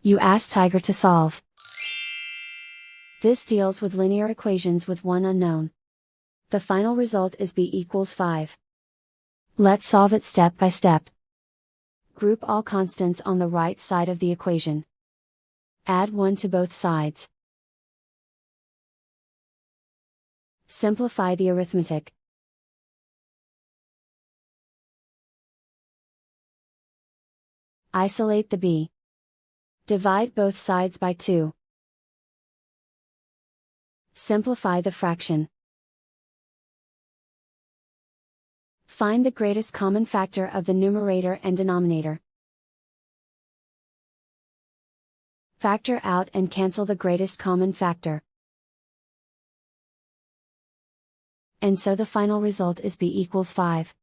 You ask Tiger to solve. This deals with linear equations with one unknown. The final result is b equals 5. Let's solve it step by step. Group all constants on the right side of the equation. Add 1 to both sides. Simplify the arithmetic. Isolate the b. Divide both sides by 2. Simplify the fraction. Find the greatest common factor of the numerator and denominator. Factor out and cancel the greatest common factor. And so the final result is b equals 5.